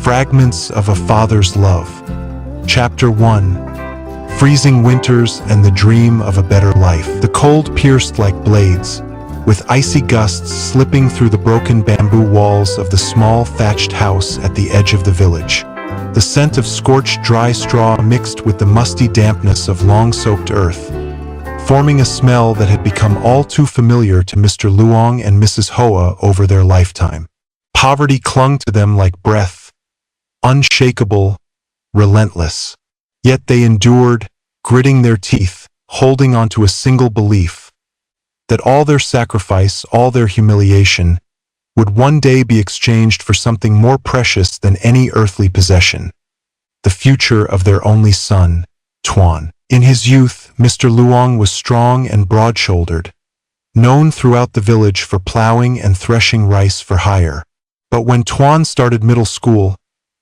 Fragments of a Father's Love. Chapter 1. Freezing winters and the dream of a better life. The cold pierced like blades, with icy gusts slipping through the broken bamboo walls of the small thatched house at the edge of the village. The scent of scorched dry straw mixed with the musty dampness of long-soaked earth, forming a smell that had become all too familiar to Mr. Luong and Mrs. Hoa over their lifetime. Poverty clung to them like breath, unshakable, relentless. Yet they endured, gritting their teeth, holding on to a single belief, that all their sacrifice, all their humiliation, would one day be exchanged for something more precious than any earthly possession: the future of their only son, Tuan. In his youth, Mr. Luong was strong and broad-shouldered, known throughout the village for plowing and threshing rice for hire. But when Tuan started middle school,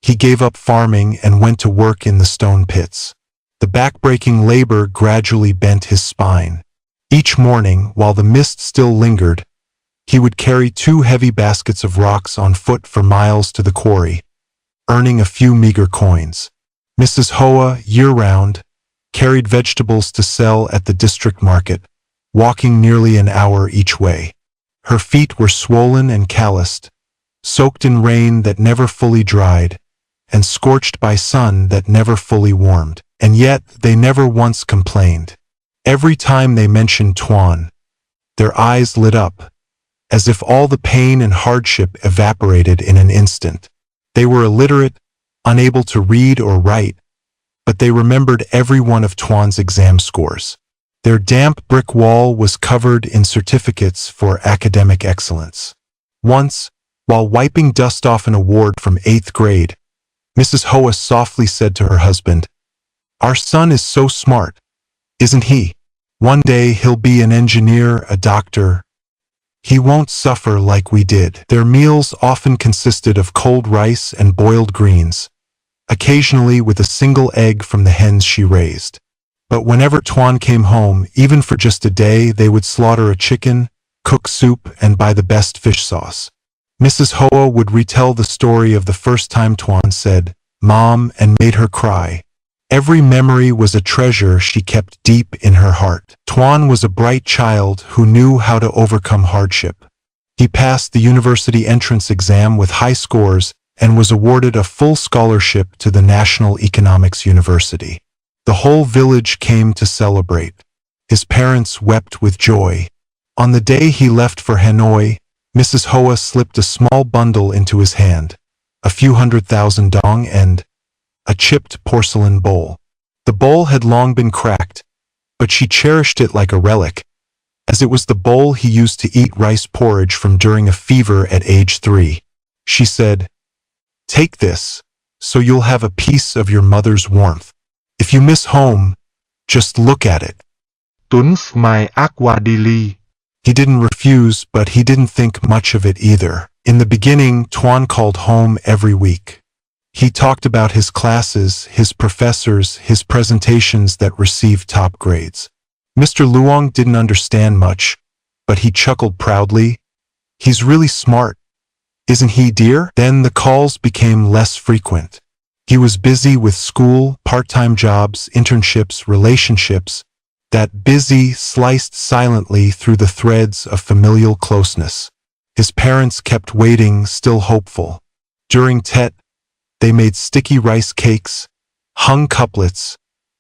he gave up farming and went to work in the stone pits. The back-breaking labor gradually bent his spine. Each morning, while the mist still lingered, he would carry 2 heavy baskets of rocks on foot for miles to the quarry, earning a few meager coins. Mrs. Hoa, year-round, carried vegetables to sell at the district market, walking nearly an hour each way. Her feet were swollen and calloused, soaked in rain that never fully dried, and scorched by sun that never fully warmed. And yet they never once complained. Every time they mentioned Tuan, their eyes lit up, as if all the pain and hardship evaporated in an instant. They were illiterate, unable to read or write, but they remembered every one of Tuan's exam scores. Their damp brick wall was covered in certificates for academic excellence. Once, while wiping dust off an award from 8th grade, Mrs. Hoa softly said to her husband, "Our son is so smart, isn't he? One day he'll be an engineer, a doctor. He won't suffer like we did." Their meals often consisted of cold rice and boiled greens, occasionally with a single egg from the hens she raised. But whenever Tuan came home, even for just a day, they would slaughter a chicken, cook soup, and buy the best fish sauce. Mrs. Hoa would retell the story of the first time Tuan said, "Mom," and made her cry. Every memory was a treasure she kept deep in her heart. Tuan was a bright child who knew how to overcome hardship. He passed the university entrance exam with high scores and was awarded a full scholarship to the National Economics University. The whole village came to celebrate. His parents wept with joy. On the day he left for Hanoi, Mrs. Hoa slipped a small bundle into his hand, a few $100,000 dong and a chipped porcelain bowl. The bowl had long been cracked, but she cherished it like a relic, as it was the bowl he used to eat rice porridge from during a fever at age 3. She said, "Take this, so you'll have a piece of your mother's warmth. If you miss home, just look at it." Tuns my aqua dili. He didn't refuse, but he didn't think much of it either. In the beginning, Tuan called home every week. He talked about his classes, his professors, his presentations that received top grades. Mr. Luong didn't understand much, but he chuckled proudly. "He's really smart, isn't he, dear?" Then the calls became less frequent. He was busy with school, part-time jobs, internships, relationships. That busy sliced silently through the threads of familial closeness. His parents kept waiting, still hopeful. During Tet, they made sticky rice cakes, hung couplets,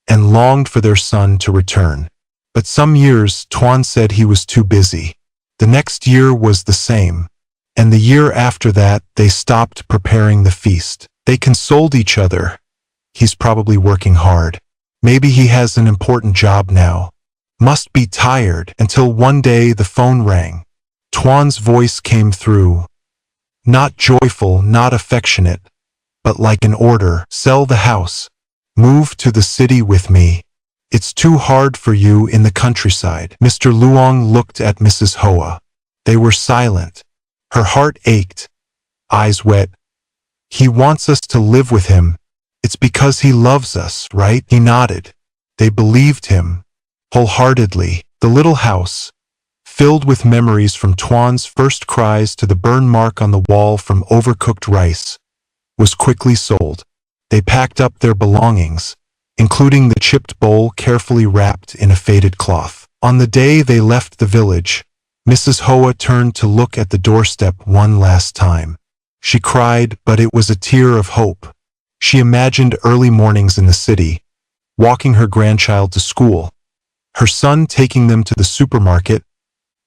and longed for their son to return. But some years, Tuan said he was too busy. The next year was the same, and the year after that, they stopped preparing the feast. They consoled each other. "He's probably working hard. Maybe he has an important job now. Must be tired," until one day the phone rang. Tuan's voice came through. Not joyful, not affectionate, but like an order. "Sell the house. Move to the city with me. It's too hard for you in the countryside." Mr. Luong looked at Mrs. Hoa. They were silent. Her heart ached, eyes wet. "He wants us to live with him. It's because he loves us, right?" He nodded. They believed him, wholeheartedly. The little house, filled with memories from Tuan's first cries to the burn mark on the wall from overcooked rice, was quickly sold. They packed up their belongings, including the chipped bowl carefully wrapped in a faded cloth. On the day they left the village, Mrs. Hoa turned to look at the doorstep one last time. She cried, but it was a tear of hope. She imagined early mornings in the city, walking her grandchild to school, her son taking them to the supermarket,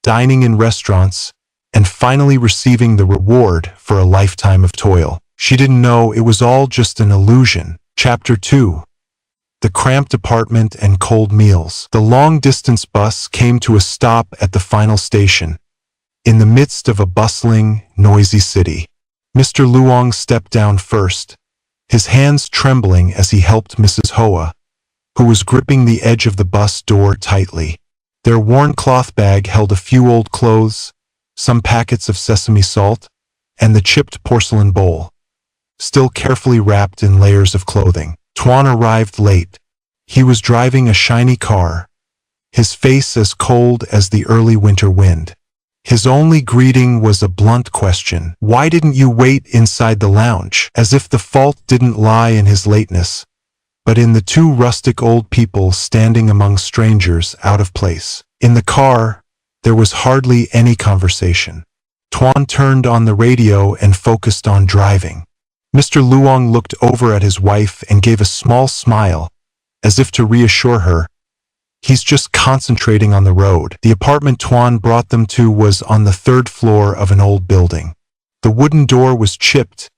dining in restaurants, and finally receiving the reward for a lifetime of toil. She didn't know it was all just an illusion. Chapter 2. The cramped apartment and cold meals. The long-distance bus came to a stop at the final station, in the midst of a bustling, noisy city. Mr. Luong stepped down first, his hands trembling as he helped Mrs. Hoa, who was gripping the edge of the bus door tightly. Their worn cloth bag held a few old clothes, some packets of sesame salt, and the chipped porcelain bowl, still carefully wrapped in layers of clothing. Tuan arrived late. He was driving a shiny car, his face as cold as the early winter wind. His only greeting was a blunt question. Why didn't you wait inside the lounge? As if the fault didn't lie in his lateness, but in the two rustic old people standing among strangers out of place. In the car, there was hardly any conversation. Tuan turned on the radio and focused on driving. Mr. Luong looked over at his wife and gave a small smile, as if to reassure her. He's just concentrating on the road. The apartment Tuan brought them to was on the third floor of an old building. The wooden door was chipped,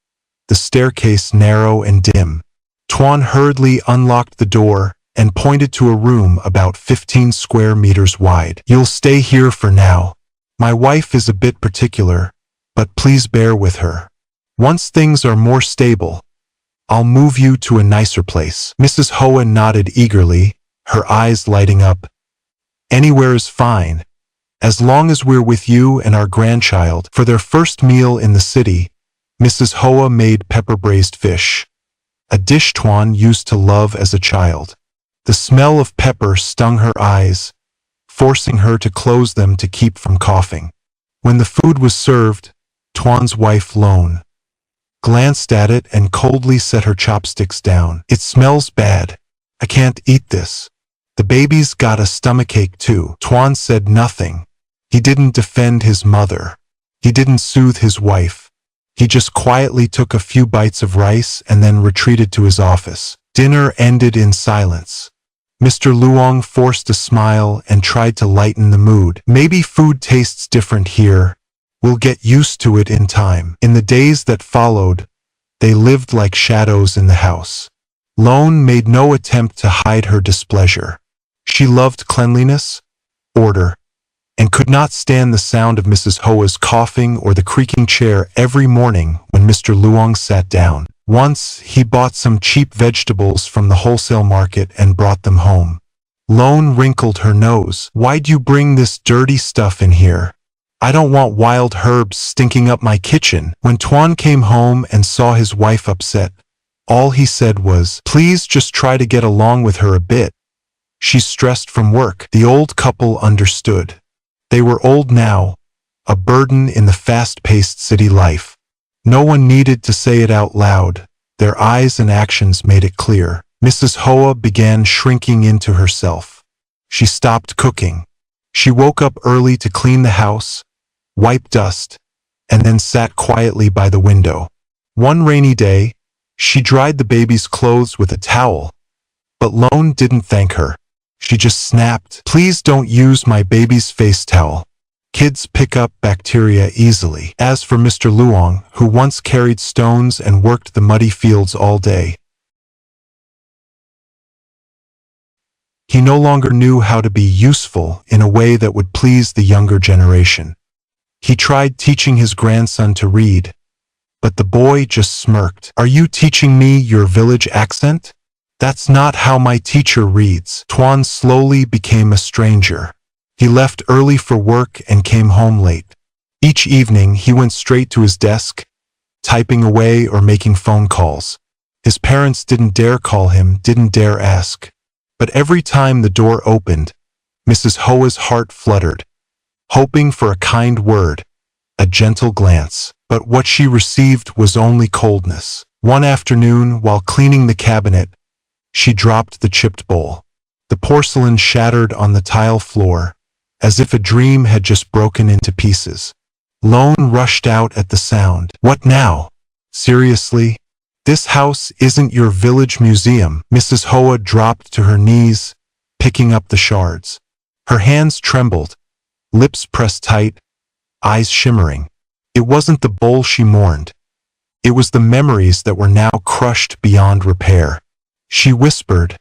the staircase narrow and dim. Tuan hurriedly unlocked the door and pointed to a room about 15 square meters wide. You'll stay here for now. My wife is a bit particular, but please bear with her. Once things are more stable, I'll move you to a nicer place. Mrs. Hoa nodded eagerly, her eyes lighting up. Anywhere is fine, as long as we're with you and our grandchild. For their first meal in the city, Mrs. Hoa made pepper-braised fish, a dish Tuan used to love as a child. The smell of pepper stung her eyes, forcing her to close them to keep from coughing. When the food was served, Tuan's wife Lone glanced at it and coldly set her chopsticks down. It smells bad. I can't eat this. The baby's got a stomachache too. Tuan said nothing. He didn't defend his mother. He didn't soothe his wife. He just quietly took a few bites of rice and then retreated to his office. Dinner ended in silence. Mr. Luong forced a smile and tried to lighten the mood. Maybe food tastes different here. We'll get used to it in time. In the days that followed, they lived like shadows in the house. Lone made no attempt to hide her displeasure. She loved cleanliness, order, and could not stand the sound of Mrs. Hoa's coughing or the creaking chair every morning when Mr. Luong sat down. Once, he bought some cheap vegetables from the wholesale market and brought them home. Lone wrinkled her nose. Why'd you bring this dirty stuff in here? I don't want wild herbs stinking up my kitchen. When Tuan came home and saw his wife upset, all he said was, please just try to get along with her a bit. She's stressed from work. The old couple understood. They were old now, a burden in the fast-paced city life. No one needed to say it out loud. Their eyes and actions made it clear. Mrs. Hoa began shrinking into herself. She stopped cooking. She woke up early to clean the house, wipe dust, and then sat quietly by the window. One rainy day, she dried the baby's clothes with a towel, but Lone didn't thank her. She just snapped, please don't use my baby's face towel. Kids pick up bacteria easily. As for Mr. Luong, who once carried stones and worked the muddy fields all day, he no longer knew how to be useful in a way that would please the younger generation. He tried teaching his grandson to read, but the boy just smirked. Are you teaching me your village accent? That's not how my teacher reads. Tuan slowly became a stranger. He left early for work and came home late. Each evening, he went straight to his desk, typing away or making phone calls. His parents didn't dare call him, didn't dare ask. But every time the door opened, Mrs. Hoa's heart fluttered, hoping for a kind word, a gentle glance. But what she received was only coldness. One afternoon, while cleaning the cabinet, she dropped the chipped bowl. The porcelain shattered on the tile floor, as if a dream had just broken into pieces. Lone rushed out at the sound. What now? Seriously? This house isn't your village museum. Mrs. Hoa dropped to her knees, picking up the shards. Her hands trembled, lips pressed tight, eyes shimmering. It wasn't the bowl she mourned. It was the memories that were now crushed beyond repair. She whispered,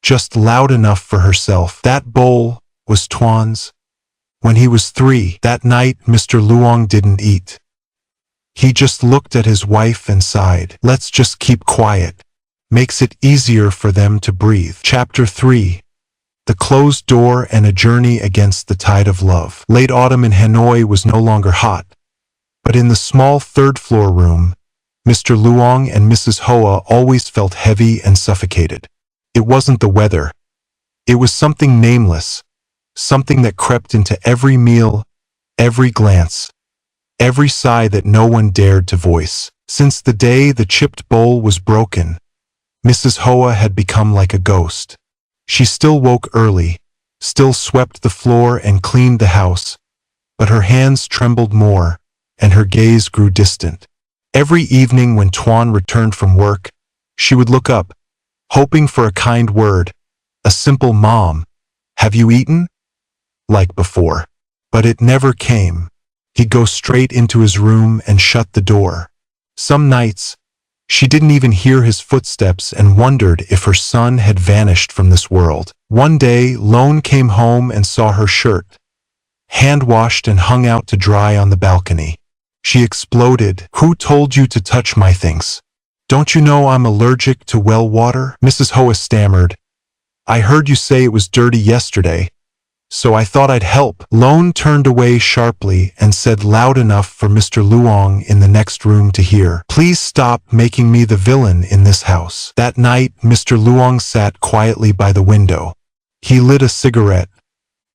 just loud enough for herself, that bowl was Tuan's. When he was 3, that night Mr. Luong didn't eat. He just looked at his wife and sighed. Let's just keep quiet. Makes it easier for them to breathe. Chapter 3. The Closed Door and a Journey Against the Tide of Love. Late autumn in Hanoi was no longer hot, but in the small third-floor room, Mr. Luong and Mrs. Hoa always felt heavy and suffocated. It wasn't the weather. It was something nameless, something that crept into every meal, every glance, every sigh that no one dared to voice. Since the day the chipped bowl was broken, Mrs. Hoa had become like a ghost. She still woke early, still swept the floor and cleaned the house, but her hands trembled more, and her gaze grew distant. Every evening when Tuan returned from work, she would look up, hoping for a kind word, a simple "Mom, have you eaten?" like before. But it never came. He'd go straight into his room and shut the door. Some nights, she didn't even hear his footsteps and wondered if her son had vanished from this world. One day, Lone came home and saw her shirt, hand-washed and hung out to dry on the balcony. She exploded. Who told you to touch my things? Don't you know I'm allergic to well water? Mrs. Hoa stammered. I heard you say it was dirty yesterday, so I thought I'd help. Lone turned away sharply and said loud enough for Mr. Luong in the next room to hear, please stop making me the villain in this house. That night, Mr. Luong sat quietly by the window. He lit a cigarette,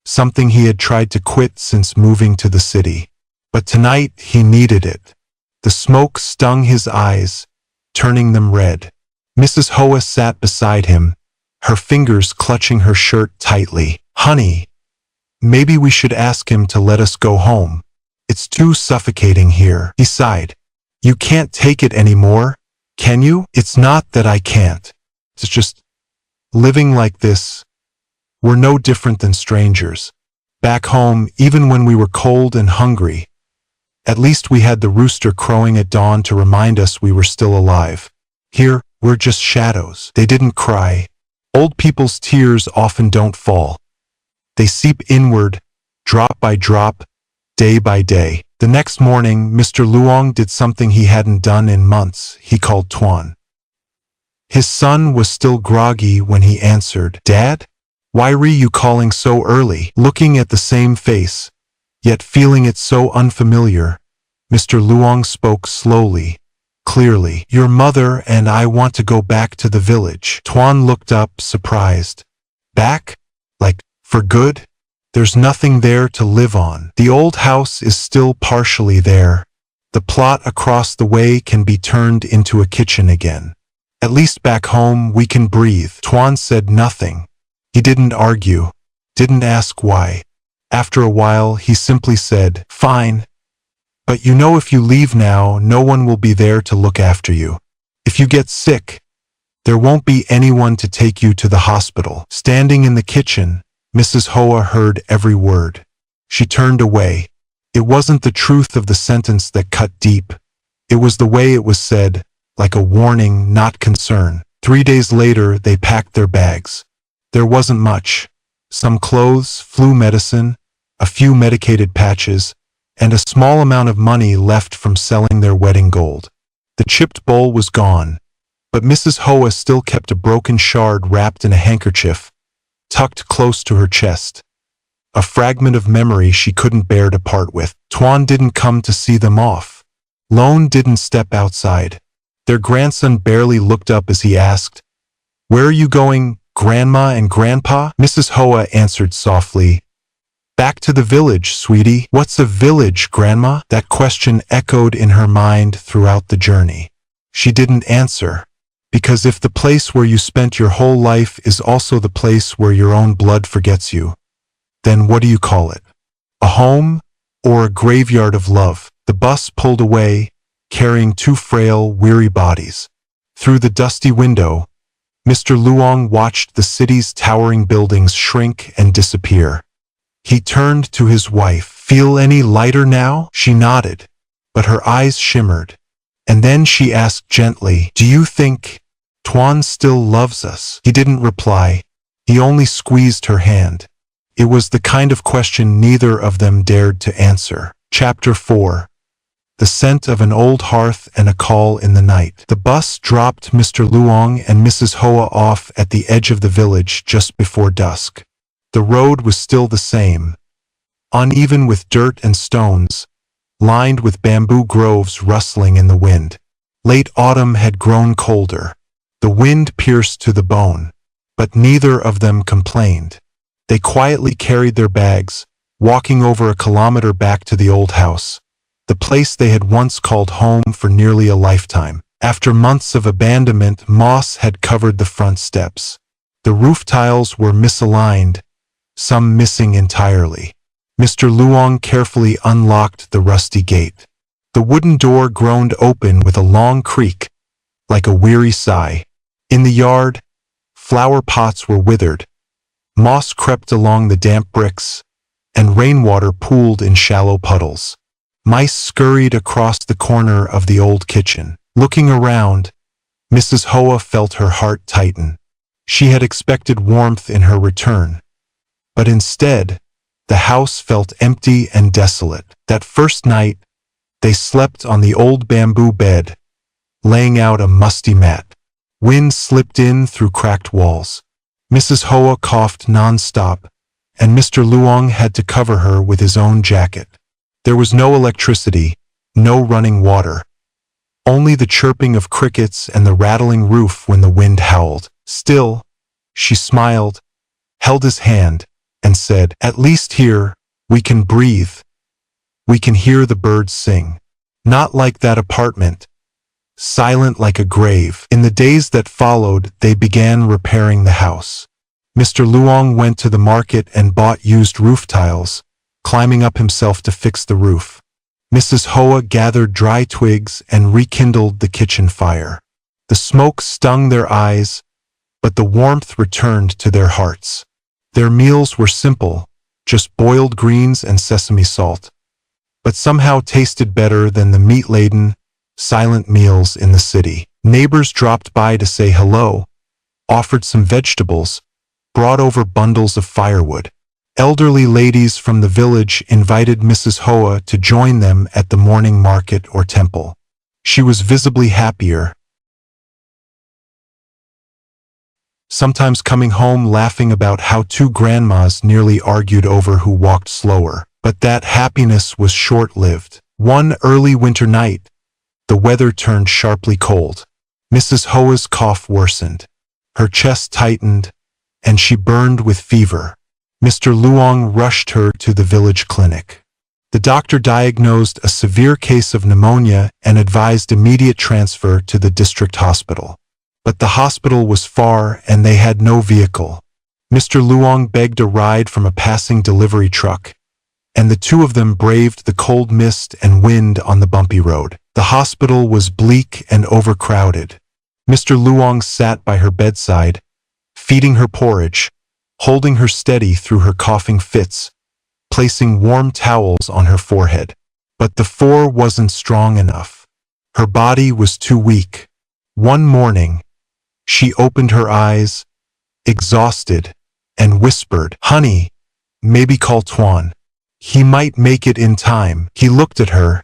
something he had tried to quit since moving to the city. But tonight he needed it. The smoke stung his eyes, turning them red. Mrs. Hoa sat beside him, her fingers clutching her shirt tightly. Honey, maybe we should ask him to let us go home. It's too suffocating here. He sighed. You can't take it anymore, can you? It's not that I can't. It's just living like this. We're no different than strangers. Back home, even when we were cold and hungry, at least we had the rooster crowing at dawn to remind us we were still alive. Here, we're just shadows. They didn't cry. Old people's tears often don't fall. They seep inward, drop by drop, day by day. The next morning, Mr. Luong did something he hadn't done in months. He called Tuan. His son was still groggy when he answered, Dad? Why were you calling so early? Looking at the same face, yet feeling it so unfamiliar, Mr. Luong spoke slowly, clearly. Your mother and I want to go back to the village. Tuan looked up, surprised. Back? Like, for good? There's nothing there to live on. The old house is still partially there. The plot across the way can be turned into a kitchen again. At least back home we can breathe. Tuan said nothing. He didn't argue, didn't ask why. After a while, he simply said, Fine. But you know if you leave now, no one will be there to look after you. If you get sick, there won't be anyone to take you to the hospital. Standing in the kitchen, Mrs. Hoa heard every word. She turned away. It wasn't the truth of the sentence that cut deep. It was the way it was said, like a warning, not concern. 3 days later, they packed their bags. There wasn't much. Some clothes, flu medicine, a few medicated patches, and a small amount of money left from selling their wedding gold. The chipped bowl was gone, but Mrs. Hoa still kept a broken shard wrapped in a handkerchief, tucked close to her chest. A fragment of memory she couldn't bear to part with. Tuan didn't come to see them off. Lone didn't step outside. Their grandson barely looked up as he asked, Where are you going, Grandma and Grandpa? Mrs. Hoa answered softly, Back to the village, sweetie. What's a village, Grandma? That question echoed in her mind throughout the journey. She didn't answer. Because if the place where you spent your whole life is also the place where your own blood forgets you, then what do you call it? A home or a graveyard of love? The bus pulled away, carrying two frail, weary bodies. Through the dusty window, Mr. Luong watched the city's towering buildings shrink and disappear. He turned to his wife. Feel any lighter now? She nodded, but her eyes shimmered. And then she asked gently, do you think Tuan still loves us? He didn't reply. He only squeezed her hand. It was the kind of question neither of them dared to answer. Chapter 4. The scent of an old hearth and a call in the night. The bus dropped Mr. Luong and Mrs. Hoa off at the edge of the village just before dusk. The road was still the same, uneven with dirt and stones, lined with bamboo groves rustling in the wind. Late autumn had grown colder. The wind pierced to the bone, but neither of them complained. They quietly carried their bags, walking over a kilometer back to the old house, the place they had once called home for nearly a lifetime. After months of abandonment, moss had covered the front steps. The roof tiles were misaligned, some missing entirely. Mr. Luong carefully unlocked the rusty gate. The wooden door groaned open with a long creak, like a weary sigh. In the yard, flower pots were withered, moss crept along the damp bricks, and rainwater pooled in shallow puddles. Mice scurried across the corner of the old kitchen. Looking around, Mrs. Hoa felt her heart tighten. She had expected warmth in her return, but instead, the house felt empty and desolate. That first night, they slept on the old bamboo bed, laying out a musty mat. Wind slipped in through cracked walls. Mrs. Hoa coughed non-stop, and Mr. Luong had to cover her with his own jacket. There was no electricity, no running water. Only the chirping of crickets and the rattling roof when the wind howled. Still, she smiled, held his hand, and said, at least here, we can breathe. We can hear the birds sing. Not like that apartment, silent like a grave. In the days that followed, they began repairing the house. Mr. Luong went to the market and bought used roof tiles, climbing up himself to fix the roof. Mrs. Hoa gathered dry twigs and rekindled the kitchen fire. The smoke stung their eyes, but the warmth returned to their hearts. Their meals were simple, just boiled greens and sesame salt, but somehow tasted better than the meat-laden, silent meals in the city. Neighbors dropped by to say hello, offered some vegetables, brought over bundles of firewood. Elderly ladies from the village invited Mrs. Hoa to join them at the morning market or temple. She was visibly happier, sometimes coming home laughing about how two grandmas nearly argued over who walked slower. But that happiness was short-lived. One early winter night, the weather turned sharply cold. Mrs. Hoa's cough worsened. Her chest tightened, and she burned with fever. Mr. Luong rushed her to the village clinic. The doctor diagnosed a severe case of pneumonia and advised immediate transfer to the district hospital. But the hospital was far and they had no vehicle. Mr. Luong begged a ride from a passing delivery truck, and the two of them braved the cold mist and wind on the bumpy road. The hospital was bleak and overcrowded. Mr. Luong sat by her bedside, feeding her porridge, holding her steady through her coughing fits, placing warm towels on her forehead. But the four wasn't strong enough. Her body was too weak. One morning, she opened her eyes, exhausted, and whispered, "Honey, maybe call Tuan. He might make it in time." He looked at her,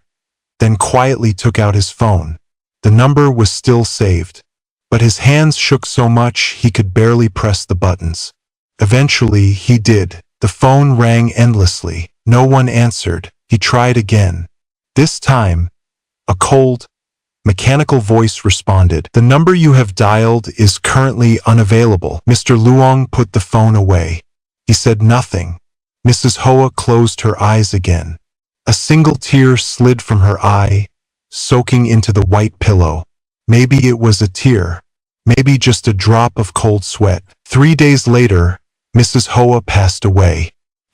then quietly took out his phone. The number was still saved, but his hands shook so much he could barely press the buttons. Eventually, he did. The phone rang endlessly. No one answered. He tried again. This time, a cold, mechanical voice responded. "The number you have dialed is currently unavailable." Mr. Luong put the phone away. He said nothing. Mrs. Hoa closed her eyes again. A single tear slid from her eye, soaking into the white pillow. Maybe it was a tear. Maybe just a drop of cold sweat. 3 days later, Mrs. Hoa passed away.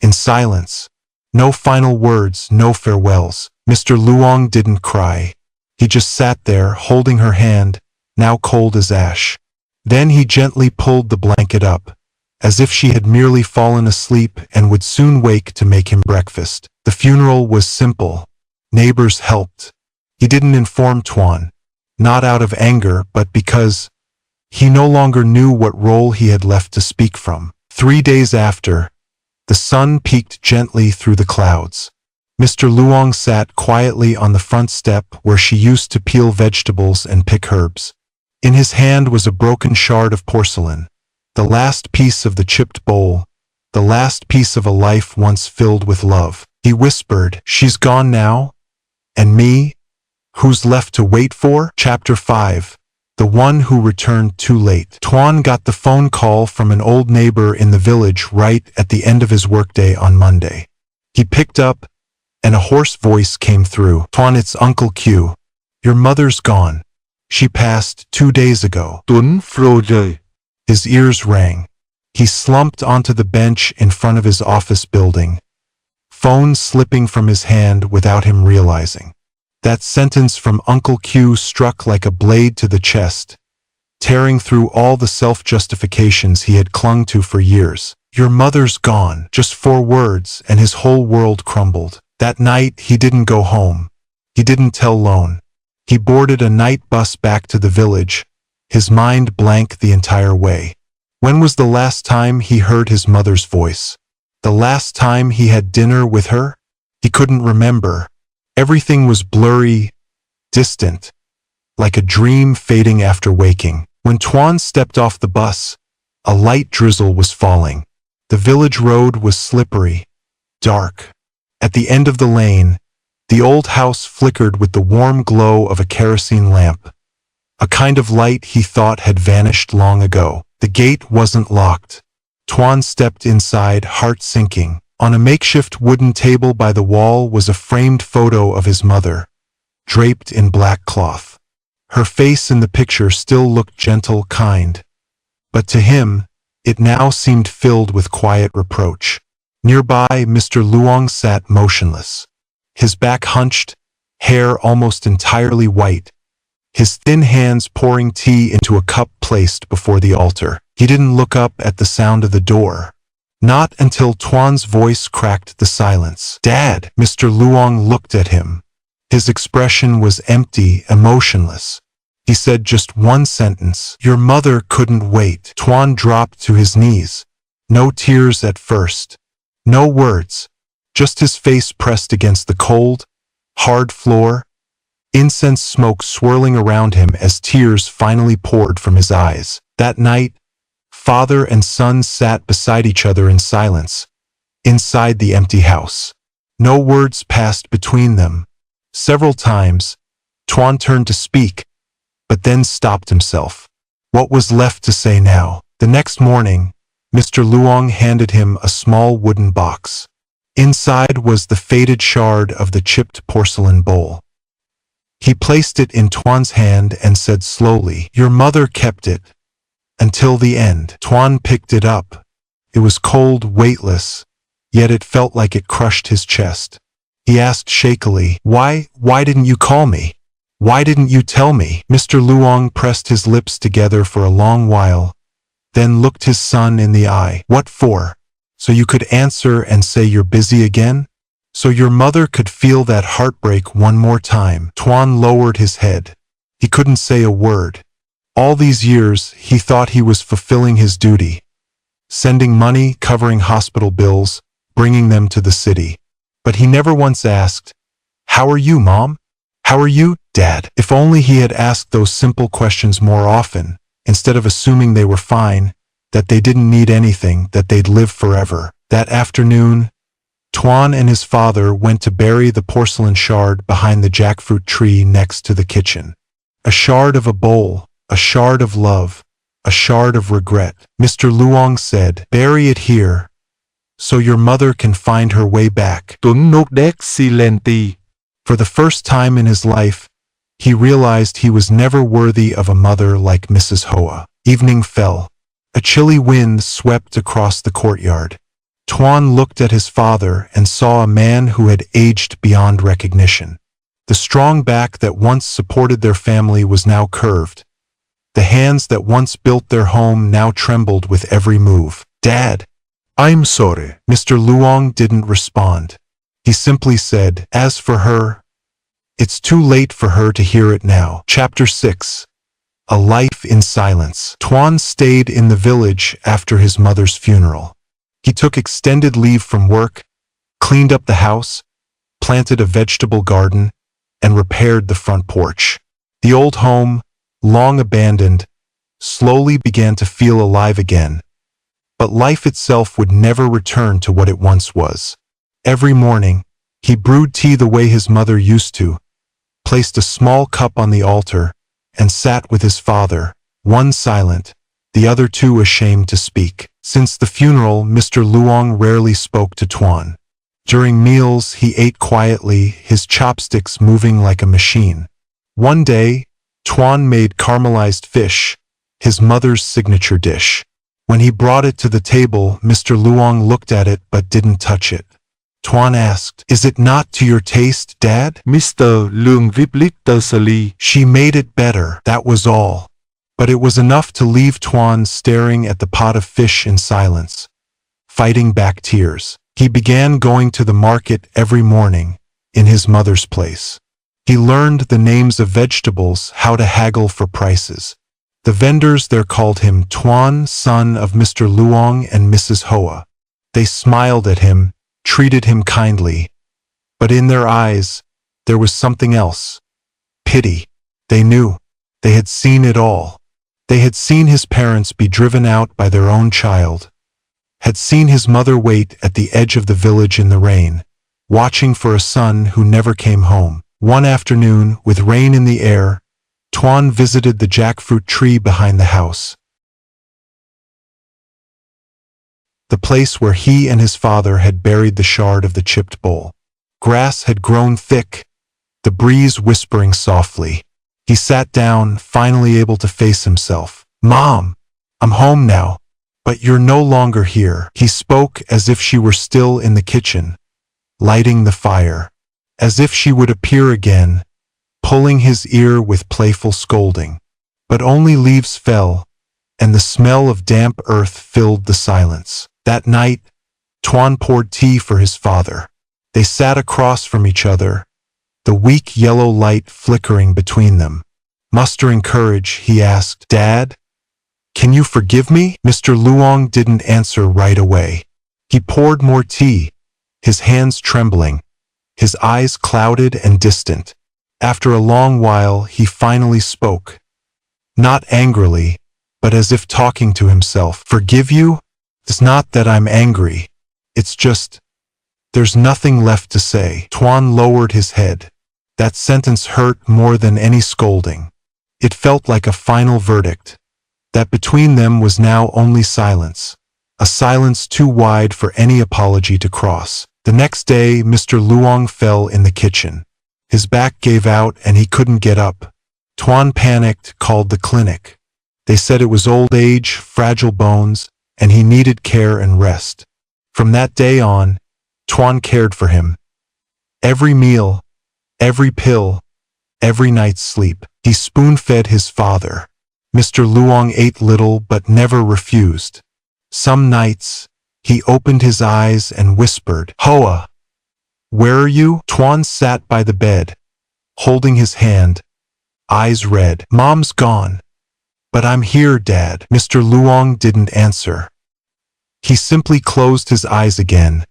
In silence. No final words, no farewells. Mr. Luong didn't cry. He just sat there, holding her hand, now cold as ash. Then he gently pulled the blanket up, as if she had merely fallen asleep and would soon wake to make him breakfast. The funeral was simple. Neighbors helped. He didn't inform Tuan, not out of anger, but because he no longer knew what role he had left to speak from. 3 days after, the sun peeked gently through the clouds. Mr. Luong sat quietly on the front step where she used to peel vegetables and pick herbs. In his hand was a broken shard of porcelain, the last piece of the chipped bowl, the last piece of a life once filled with love. He whispered, "She's gone now? And me? Who's left to wait for?" Chapter 5. The one who returned too late. Tuan got the phone call from an old neighbor in the village right at the end of his workday on Monday. He picked up, and a hoarse voice came through. "Tuan, it's Uncle Q. Your mother's gone. She passed 2 days ago." Tuấn phô rời. His ears rang. He slumped onto the bench in front of his office building, phone slipping from his hand without him realizing. That sentence from Uncle Q struck like a blade to the chest, tearing through all the self-justifications he had clung to for years. "Your mother's gone." Just 4 words, and his whole world crumbled. That night, he didn't go home. He didn't tell Lone. He boarded a night bus back to the village, his mind blank the entire way. When was the last time he heard his mother's voice? The last time he had dinner with her? He couldn't remember. Everything was blurry, distant, like a dream fading after waking. When Tuan stepped off the bus, a light drizzle was falling. The village road was slippery, dark. At the end of the lane, the old house flickered with the warm glow of a kerosene lamp, a kind of light he thought had vanished long ago. The gate wasn't locked. Tuan stepped inside, heart sinking. On a makeshift wooden table by the wall was a framed photo of his mother, draped in black cloth. Her face in the picture still looked gentle, kind. But to him, it now seemed filled with quiet reproach. Nearby, Mr. Luong sat motionless, his back hunched, hair almost entirely white, his thin hands pouring tea into a cup placed before the altar. He didn't look up at the sound of the door. Not until Tuan's voice cracked the silence. "Dad!" Mr. Luong looked at him. His expression was empty, emotionless. He said just one sentence. "Your mother couldn't wait." Tuan dropped to his knees. No tears at first. No words. Just his face pressed against the cold, hard floor. Incense smoke swirling around him as tears finally poured from his eyes. That night, father and son sat beside each other in silence, inside the empty house. No words passed between them. Several times, Tuan turned to speak, but then stopped himself. What was left to say now? The next morning, Mr. Luong handed him a small wooden box. Inside was the faded shard of the chipped porcelain bowl. He placed it in Tuan's hand and said slowly, "Your mother kept it until the end." Tuan picked it up. It was cold, weightless, yet it felt like it crushed his chest. He asked shakily, Why didn't you call me? Why didn't you tell me?" Mr. Luong pressed his lips together for a long while, then looked his son in the eye. "What for? So you could answer and say you're busy again? So your mother could feel that heartbreak one more time?" Tuan lowered his head. He couldn't say a word. All these years, he thought he was fulfilling his duty, sending money, covering hospital bills, bringing them to the city. But he never once asked, "How are you, Mom? How are you, Dad?" If only he had asked those simple questions more often, instead of assuming they were fine, that they didn't need anything, that they'd live forever. That afternoon, Tuan and his father went to bury the porcelain shard behind the jackfruit tree next to the kitchen. A shard of a bowl, a shard of love, a shard of regret. Mr. Luong said, "Bury it here, so your mother can find her way back." Tuấn nốt đét xi len ti. For the first time in his life, He realized he was never worthy of a mother like Mrs. Hoa. Evening fell. A chilly wind swept across the courtyard. Tuan looked at his father and saw a man who had aged beyond recognition. The strong back that once supported their family was now curved. The hands that once built their home now trembled with every move. "Dad, I'm sorry." Mr. Luong didn't respond. He simply said, "As for her, it's too late for her to hear it now." Chapter 6. A Life in Silence. Tuan stayed in the village after his mother's funeral. He took extended leave from work, cleaned up the house, planted a vegetable garden, and repaired the front porch. The old home, long abandoned, slowly began to feel alive again. But life itself would never return to what it once was. Every morning, he brewed tea the way his mother used to, placed a small cup on the altar, and sat with his father, one silent, the other too ashamed to speak. Since the funeral, Mr. Luong rarely spoke to Tuan. During meals, he ate quietly, his chopsticks moving like a machine. One day, Tuan made caramelized fish, his mother's signature dish. When he brought it to the table, Mr. Luong looked at it but didn't touch it. Tuan asked, "Is it not to your taste, Dad?" Mr. Luong repeatedly. She made it better, that was all. But it was enough to leave Tuan staring at the pot of fish in silence, fighting back tears. He began going to the market every morning, in his mother's place. He learned the names of vegetables, how to haggle for prices. The vendors there called him Tuan, son of Mr. Luong and Mrs. Hoa. They smiled at him, treated him kindly. But in their eyes, there was something else. Pity. They knew. They had seen it all. They had seen his parents be driven out by their own child, had seen his mother wait at the edge of the village in the rain, watching for a son who never came home. One afternoon, with rain in the air, Tuan visited the jackfruit tree behind the house, the place where he and his father had buried the shard of the chipped bowl. Grass had grown thick, the breeze whispering softly. He sat down, finally able to face himself. "Mom, I'm home now. But you're no longer here." He spoke as if she were still in the kitchen, lighting the fire, as if she would appear again, pulling his ear with playful scolding. But only leaves fell, and the smell of damp earth filled the silence. That night, Tuan poured tea for his father. They sat across from each other, the weak yellow light flickering between them. Mustering courage, he asked, "Dad, can you forgive me?" Mr. Luong didn't answer right away. He poured more tea, his hands trembling, his eyes clouded and distant. After a long while, he finally spoke. Not angrily, but as if talking to himself. "Forgive you? It's not that I'm angry. It's just, there's nothing left to say." Tuan lowered his head. That sentence hurt more than any scolding. It felt like a final verdict, that between them was now only silence, a silence too wide for any apology to cross. The next day, Mr. Luong fell in the kitchen. His back gave out and he couldn't get up. Tuan panicked, called the clinic. They said it was old age, fragile bones, and he needed care and rest. From that day on, Tuan cared for him. Every meal, every pill, every night's sleep. He spoon-fed his father. Mr. Luong ate little but never refused. Some nights, he opened his eyes and whispered, "Hoa, where are you?" Tuan sat by the bed, holding his hand, eyes red. "Mom's gone. But I'm here, Dad." Mr. Luong didn't answer. He simply closed his eyes again,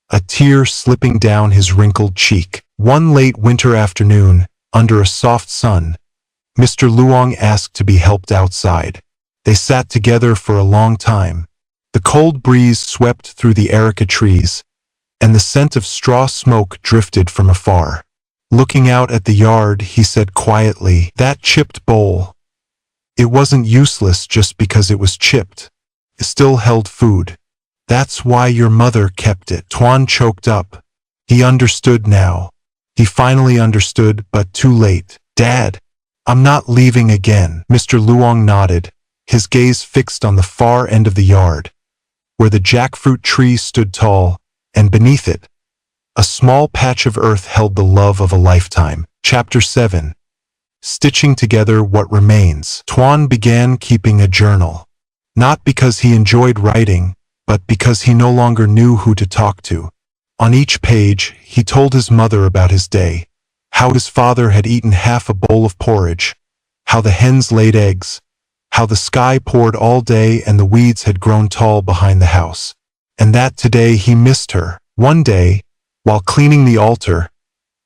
a tear slipping down his wrinkled cheek. One late winter afternoon, under a soft sun, Mr. Luong asked to be helped outside. They sat together for a long time. The cold breeze swept through the erica trees, and the scent of straw smoke drifted from afar. Looking out at the yard, he said quietly, "That chipped bowl. It wasn't useless just because it was chipped. It still held food. That's why your mother kept it." Tuan choked up. He understood now. He finally understood, but too late. Dad, I'm not leaving again. Mr. Luong nodded, his gaze fixed on the far end of the yard, where the jackfruit tree stood tall, and beneath it, a small patch of earth held the love of a lifetime. Chapter 7. Stitching Together What Remains. Tuan began keeping a journal, not because he enjoyed writing, but because he no longer knew who to talk to. On each page, he told his mother about his day, how his father had eaten half a bowl of porridge, how the hens laid eggs, how the sky poured all day and the weeds had grown tall behind the house, and that today he missed her. One day, while cleaning the altar,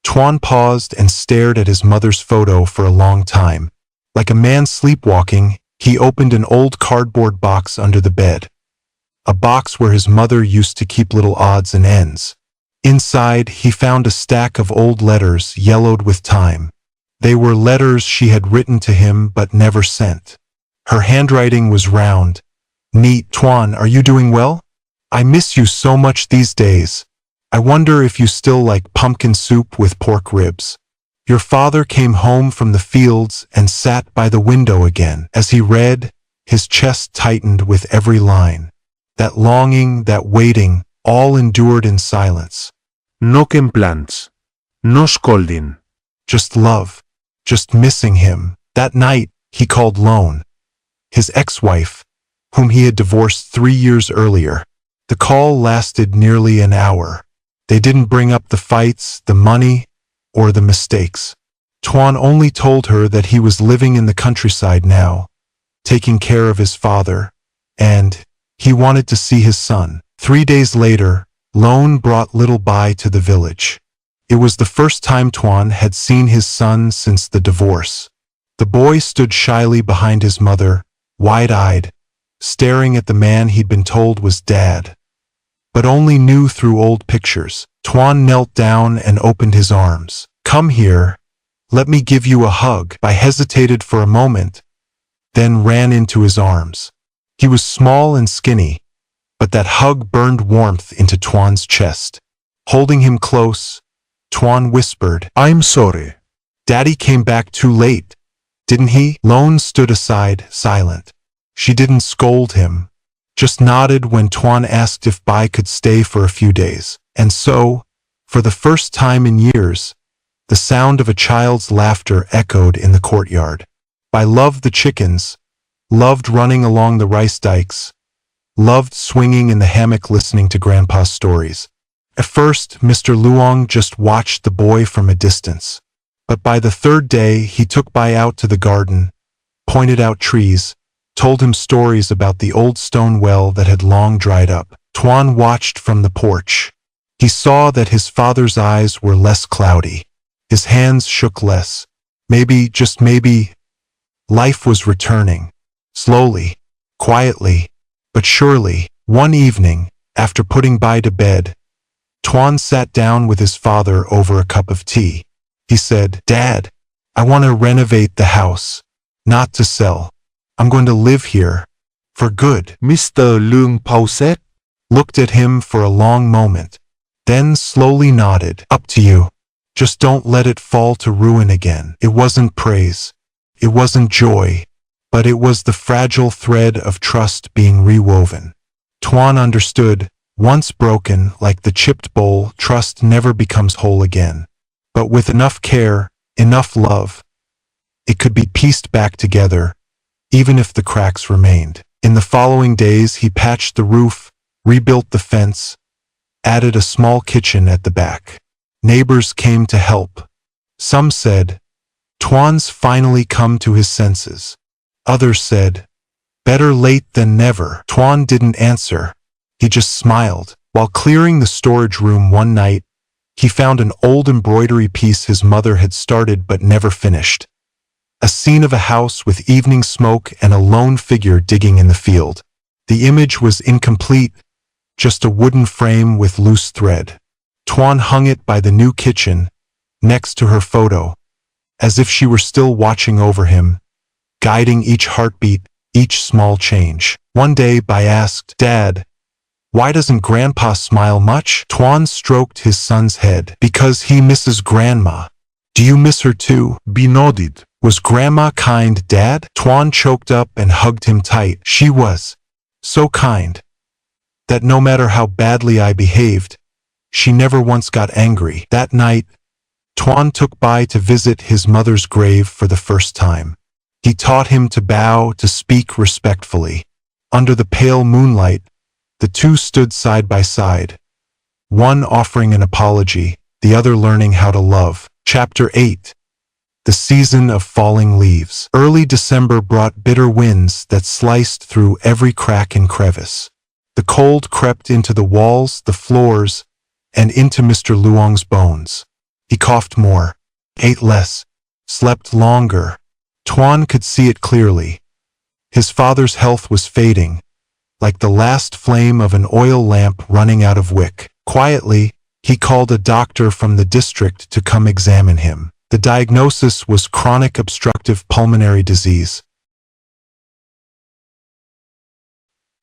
Tuan paused and stared at his mother's photo for a long time. Like a man sleepwalking, he opened an old cardboard box under the bed, a box where his mother used to keep little odds and ends. Inside, he found a stack of old letters yellowed with time. They were letters she had written to him but never sent. Her handwriting was round, neat. Tuan, are you doing well? I miss you so much these days. I wonder if you still like pumpkin soup with pork ribs. Your father came home from the fields and sat by the window again. As he read, his chest tightened with every line. That longing, that waiting, all endured in silence. No plans. No scolding. Just love. Just missing him. That night, he called Lone, his ex-wife, whom he had divorced 3 years earlier. The call lasted nearly an hour. They didn't bring up the fights, the money, or the mistakes. Tuan only told her that he was living in the countryside now, taking care of his father, and he wanted to see his son. 3 days later, Lone brought little Bai to the village. It was the first time Tuan had seen his son since the divorce. The boy stood shyly behind his mother, wide-eyed, staring at the man he'd been told was Dad, but only knew through old pictures. Tuan knelt down and opened his arms. Come here. Let me give you a hug. Bai hesitated for a moment, then ran into his arms. He was small and skinny, but that hug burned warmth into Tuan's chest. Holding him close, Tuan whispered, I'm sorry. Daddy came back too late, didn't he? Lone stood aside, silent. She didn't scold him, just nodded when Tuan asked if Bai could stay for a few days. And so, for the first time in years, the sound of a child's laughter echoed in the courtyard. Bai loved the chickens, loved running along the rice dikes, loved swinging in the hammock listening to Grandpa's stories. At first, Mr. Luong just watched the boy from a distance. But by the third day, he took Bai out to the garden, pointed out trees, told him stories about the old stone well that had long dried up. Tuan watched from the porch. He saw that his father's eyes were less cloudy. His hands shook less. Maybe, just maybe, life was returning. Slowly, quietly, but surely. One evening, after putting Bai to bed, Tuan sat down with his father over a cup of tea. He said, Dad, I want to renovate the house, not to sell. I'm going to live here, for good. Mr. Leung paused, Looked at him for a long moment, then slowly nodded. Up to you. Just don't let it fall to ruin again. It wasn't praise. It wasn't joy. But it was the fragile thread of trust being rewoven. Tuan understood, once broken, like the chipped bowl, trust never becomes whole again. But with enough care, enough love, it could be pieced back together, even if the cracks remained. In the following days, he patched the roof, rebuilt the fence, added a small kitchen at the back. Neighbors came to help. Some said, Tuan's finally come to his senses. Others said, better late than never. Tuan didn't answer. He just smiled. While clearing the storage room one night, he found an old embroidery piece his mother had started but never finished. A scene of a house with evening smoke and a lone figure digging in the field. The image was incomplete, just a wooden frame with loose thread. Tuan hung it by the new kitchen, next to her photo, as if she were still watching over him, guiding each heartbeat, each small change. One day, Bai asked, Dad, why doesn't Grandpa smile much? Tuan stroked his son's head. Because he misses Grandma. Do you miss her too? B nodded. Was Grandma kind, Dad? Tuan choked up and hugged him tight. She was so kind that no matter how badly I behaved, she never once got angry. That night, Tuan took Bai to visit his mother's grave for the first time. He taught him to bow, to speak respectfully. Under the pale moonlight, the two stood side by side, one offering an apology, the other learning how to love. Chapter 8. The Season of Falling Leaves. Early December brought bitter winds that sliced through every crack and crevice. The cold crept into the walls, the floors, and into Mr. Luong's bones. He coughed more, ate less, slept longer. Tuan could see it clearly. His father's health was fading, like the last flame of an oil lamp running out of wick. Quietly, he called a doctor from the district to come examine him. The diagnosis was chronic obstructive pulmonary disease,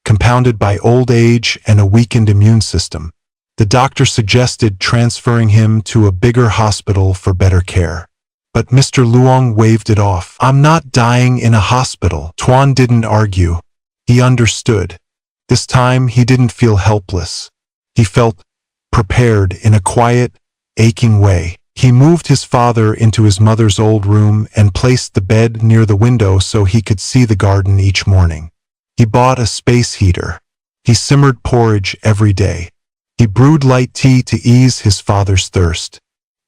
compounded by old age and a weakened immune system. The doctor suggested transferring him to a bigger hospital for better care. But Mr. Luong waved it off. I'm not dying in a hospital. Tuan didn't argue. He understood. This time he didn't feel helpless. He felt prepared in a quiet, aching way. He moved his father into his mother's old room and placed the bed near the window so he could see the garden each morning. He bought a space heater. He simmered porridge every day. He brewed light tea to ease his father's thirst.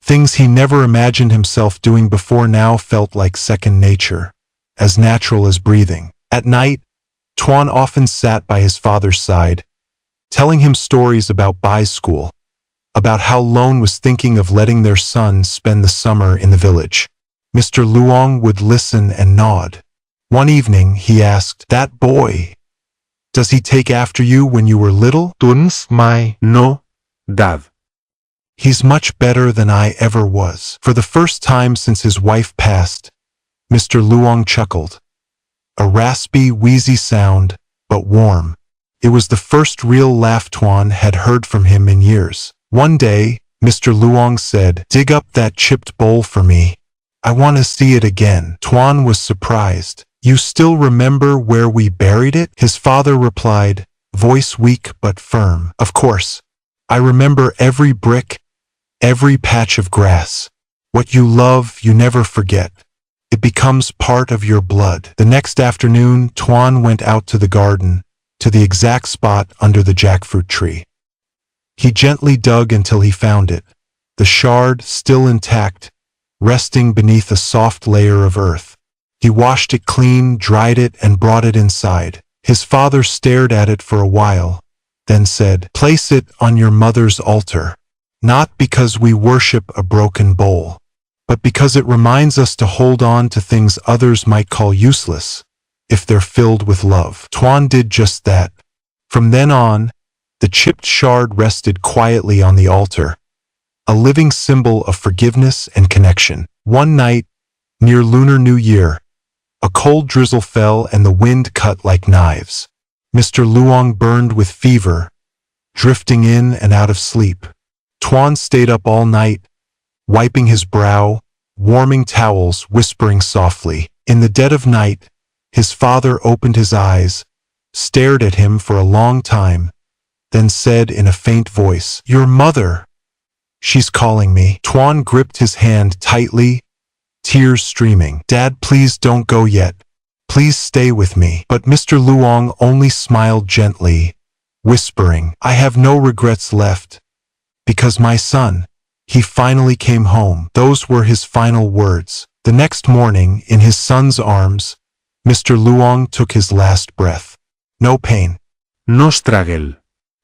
Things he never imagined himself doing before now felt like second nature, as natural as breathing. At night, Tuan often sat by his father's side, telling him stories about Bai's school, about how Lone was thinking of letting their son spend the summer in the village. Mr. Luong would listen and nod. One evening, he asked, "That boy, does he take after you when you were little?" Tuns my no, Dad. He's much better than I ever was. For the first time since his wife passed, Mr. Luong chuckled. A raspy, wheezy sound, but warm. It was the first real laugh Tuan had heard from him in years. One day, Mr. Luong said, "Dig up that chipped bowl for me. I want to see it again." Tuan was surprised. "You still remember where we buried it?" His father replied, voice weak but firm. "Of course. I remember every brick, every patch of grass. What you love, you never forget. It becomes part of your blood." The next afternoon, Tuan went out to the garden, to the exact spot under the jackfruit tree. He gently dug until he found it, the shard still intact, resting beneath a soft layer of earth. He washed it clean, dried it, and brought it inside. His father stared at it for a while, then said, "Place it on your mother's altar. Not because we worship a broken bowl, but because it reminds us to hold on to things others might call useless, if they're filled with love." Tuan did just that. From then on, the chipped shard rested quietly on the altar, a living symbol of forgiveness and connection. One night, near Lunar New Year, a cold drizzle fell and the wind cut like knives. Mr. Luong burned with fever, drifting in and out of sleep. Tuan stayed up all night, wiping his brow, warming towels, whispering softly. In the dead of night, his father opened his eyes, stared at him for a long time, then said in a faint voice, "Your mother. She's calling me." Tuan gripped his hand tightly, tears streaming. "Dad, please don't go yet. Please stay with me." But Mr. Luong only smiled gently, whispering, "I have no regrets left, because my son, he finally came home." Those were his final words. The next morning, in his son's arms, Mr. Luong took his last breath. No pain. No struggle.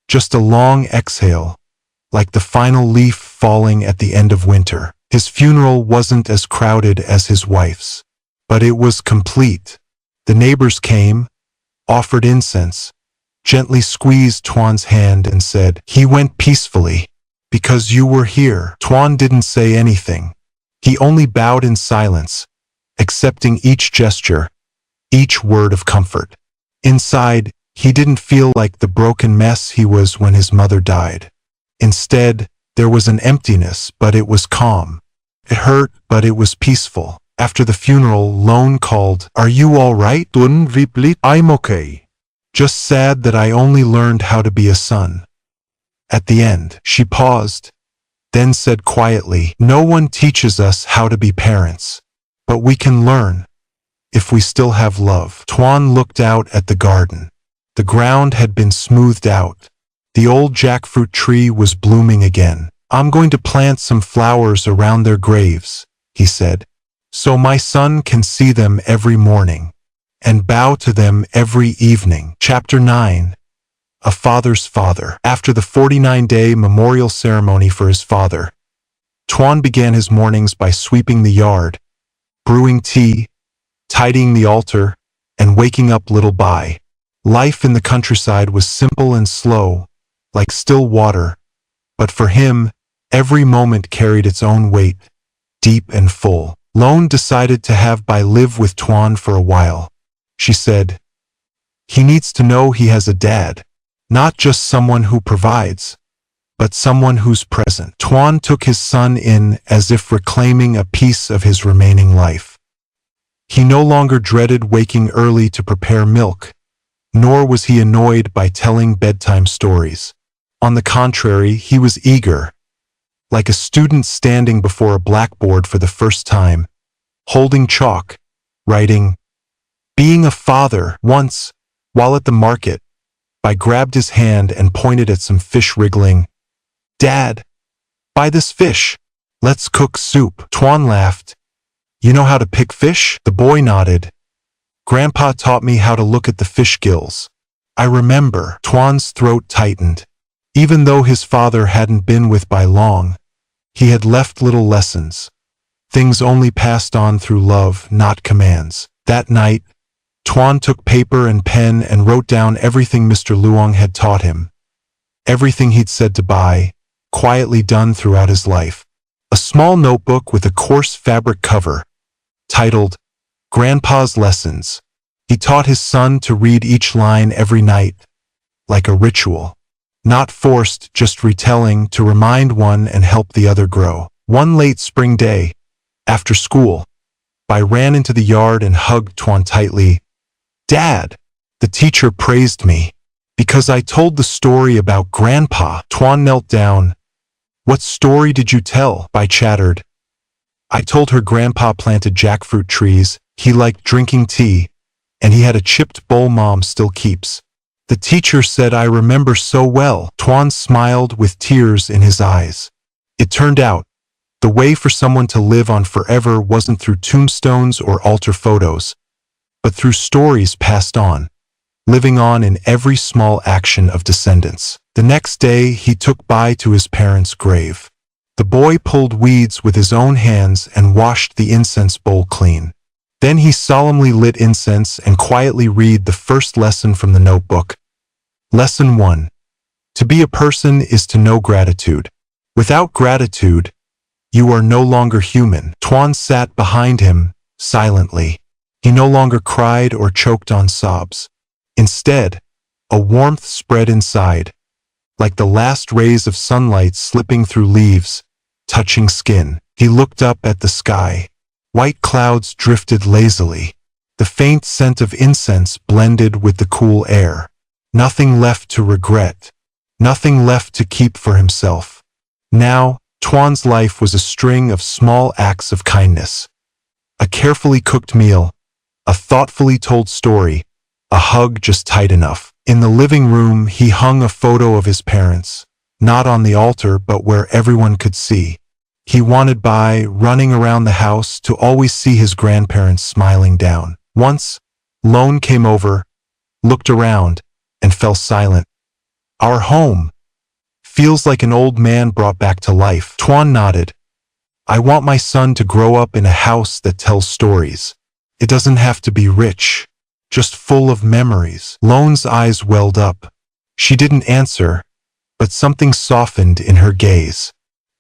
Just a long exhale, like the final leaf falling at the end of winter. His funeral wasn't as crowded as his wife's, but it was complete. The neighbors came, offered incense, gently squeezed Tuan's hand and said, "He went peacefully, because you were here." Tuan didn't say anything. He only bowed in silence, accepting each gesture, each word of comfort. Inside, he didn't feel like the broken mess he was when his mother died. Instead, there was an emptiness, but it was calm. It hurt, but it was peaceful. After the funeral, Lone called, "Are you all right?" Tuan replied, I'm okay. Just sad that I only learned how to be a son. At the end, she paused, then said quietly, "No one teaches us how to be parents, but we can learn if we still have love." Tuan looked out at the garden. The ground had been smoothed out. The old jackfruit tree was blooming again. "I'm going to plant some flowers around their graves," he said, "so my son can see them every morning and bow to them every evening." Chapter 9. A Father's Father. After the 49-day memorial ceremony for his father, Tuan began his mornings by sweeping the yard, brewing tea, tidying the altar, and waking up little Bai. Life in the countryside was simple and slow, like still water, but for him, every moment carried its own weight, deep and full. Lone decided to have Bai live with Tuan for a while. She said, "He needs to know he has a dad, not just someone who provides, but someone who's present." Tuan took his son in as if reclaiming a piece of his remaining life. He no longer dreaded waking early to prepare milk, nor was he annoyed by telling bedtime stories. On the contrary, he was eager, like a student standing before a blackboard for the first time, holding chalk, writing. Being a father, once, while at the market, Bai grabbed his hand and pointed at some fish wriggling. "Dad, buy this fish. Let's cook soup." Tuan laughed. "You know how to pick fish?" The boy nodded. "Grandpa taught me how to look at the fish gills. I remember." Tuan's throat tightened. Even though his father hadn't been with Bai long, he had left little lessons. Things only passed on through love, not commands. That night, Tuan took paper and pen and wrote down everything Mr. Luong had taught him. Everything he'd said to Bai, quietly done throughout his life. A small notebook with a coarse fabric cover, titled Grandpa's Lessons. He taught his son to read each line every night, like a ritual. Not forced, just retelling to remind one and help the other grow. One late spring day, after school, Bai ran into the yard and hugged Tuan tightly. "Dad, the teacher praised me because I told the story about Grandpa." Tuan knelt down. "What story did you tell?" Bai chattered. "I told her Grandpa planted jackfruit trees, he liked drinking tea, and he had a chipped bowl Mom still keeps. The teacher said I remember so well." Tuan smiled with tears in his eyes. It turned out, the way for someone to live on forever wasn't through tombstones or altar photos, but through stories passed on, living on in every small action of descendants. The next day, he took Bai to his parents' grave. The boy pulled weeds with his own hands and washed the incense bowl clean. Then he solemnly lit incense and quietly read the first lesson from the notebook. Lesson 1. To be a person is to know gratitude. Without gratitude, you are no longer human. Tuan sat behind him, silently. He no longer cried or choked on sobs. Instead, a warmth spread inside, like the last rays of sunlight slipping through leaves, touching skin. He looked up at the sky. White clouds drifted lazily. The faint scent of incense blended with the cool air. Nothing left to regret. Nothing left to keep for himself. Now, Tuan's life was a string of small acts of kindness. A carefully cooked meal, a thoughtfully told story, a hug just tight enough. In the living room, he hung a photo of his parents, not on the altar but where everyone could see. He wanted Bai, running around the house, to always see his grandparents smiling down. Once, Lone came over, looked around, and fell silent. "Our home feels like an old man brought back to life." Tuan nodded. "I want my son to grow up in a house that tells stories. It doesn't have to be rich, just full of memories." Lone's eyes welled up. She didn't answer, but something softened in her gaze.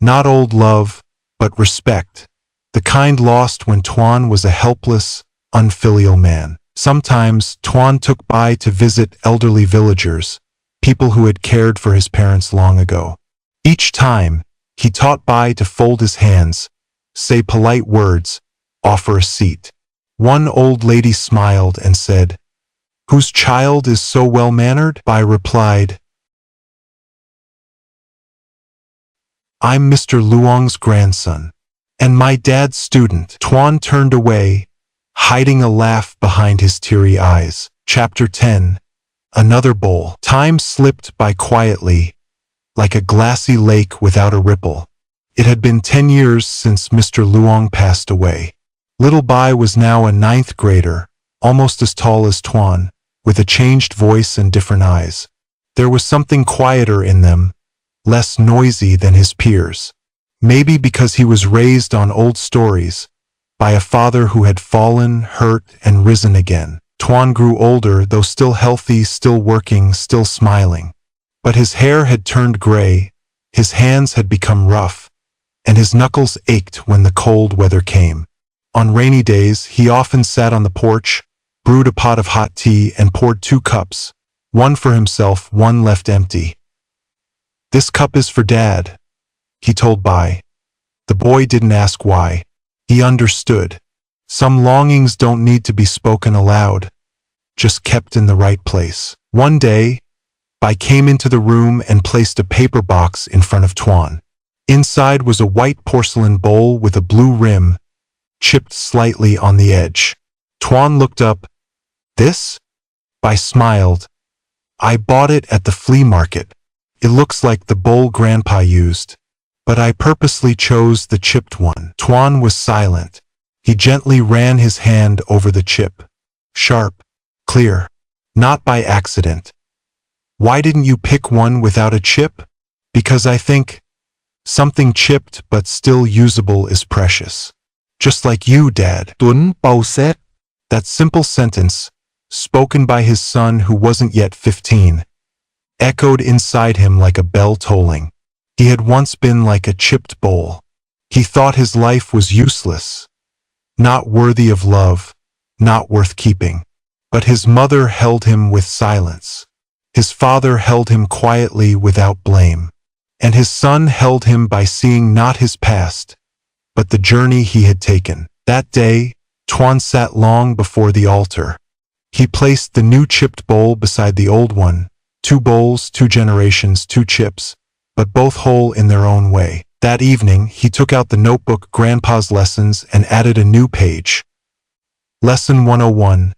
Not old love, but respect. The kind lost when Tuan was a helpless, unfilial man. Sometimes Tuan took Bai to visit elderly villagers, people who had cared for his parents long ago. Each time, he taught Bai to fold his hands, say polite words, offer a seat. One old lady smiled and said, "Whose child is so well-mannered?" Bai replied, "I'm Mr. Luong's grandson, and my dad's student." Tuan turned away, hiding a laugh behind his teary eyes. Chapter 10. Another bowl. Time slipped by quietly, like a glassy lake without a ripple. It had been 10 years since Mr. Luong passed away. Little Bai was now a 9th grader, almost as tall as Tuan, with a changed voice and different eyes. There was something quieter in them, less noisy than his peers. Maybe because he was raised on old stories, by a father who had fallen, hurt, and risen again. Tuan grew older, though still healthy, still working, still smiling. But his hair had turned gray, his hands had become rough, and his knuckles ached when the cold weather came. On rainy days, he often sat on the porch, brewed a pot of hot tea, and poured 2 cups, one for himself, one left empty. "This cup is for Dad," he told Bai. The boy didn't ask why. He understood. Some longings don't need to be spoken aloud, just kept in the right place. One day, Bai came into the room and placed a paper box in front of Tuan. Inside was a white porcelain bowl with a blue rim, chipped slightly on the edge. Tuan looked up. "This?" Bai smiled. "I bought it at the flea market. It looks like the bowl Grandpa used, but I purposely chose the chipped one." Tuan was silent. He gently ran his hand over the chip. Sharp, clear, not by accident. "Why didn't you pick one without a chip?" "Because I think something chipped but still usable is precious. Just like you, Dad." Tuan Bao said. That simple sentence, spoken by his son who wasn't yet 15, echoed inside him like a bell tolling. He had once been like a chipped bowl. He thought his life was useless, not worthy of love, not worth keeping. But his mother held him with silence. His father held him quietly without blame. And his son held him by seeing not his past, but the journey he had taken. That day, Tuan sat long before the altar. He placed the new chipped bowl beside the old one. 2 bowls, 2 generations, 2 chips, but both whole in their own way. That evening, he took out the notebook Grandpa's lessons and added a new page. Lesson 101.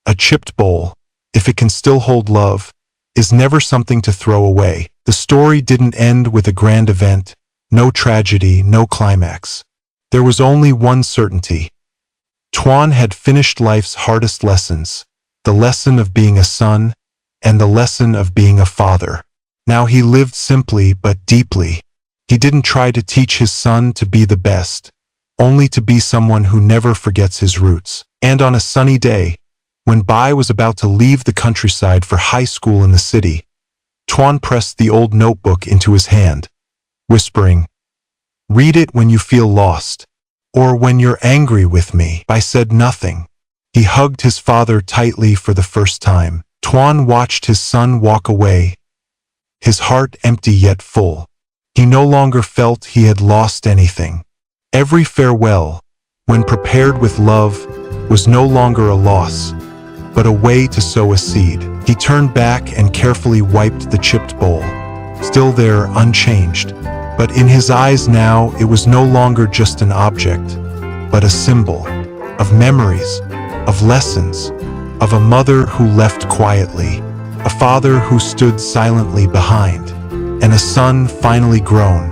A chipped bowl, if it can still hold love, is never something to throw away. The story didn't end with a grand event, no tragedy, no climax. There was only one certainty. Tuan had finished life's hardest lessons, the lesson of being a son, and the lesson of being a father. Now he lived simply but deeply. He didn't try to teach his son to be the best, only to be someone who never forgets his roots. And on a sunny day, when Bai was about to leave the countryside for high school in the city, Tuan pressed the old notebook into his hand, whispering, "Read it when you feel lost, or when you're angry with me." Bai said nothing. He hugged his father tightly for the first time. Tuan watched his son walk away, his heart empty yet full. He no longer felt he had lost anything. Every farewell, when prepared with love, was no longer a loss, but a way to sow a seed. He turned back and carefully wiped the chipped bowl, still there unchanged. But in his eyes now, it was no longer just an object, but a symbol of memories, of lessons, of a mother who left quietly, a father who stood silently behind, and a son finally grown,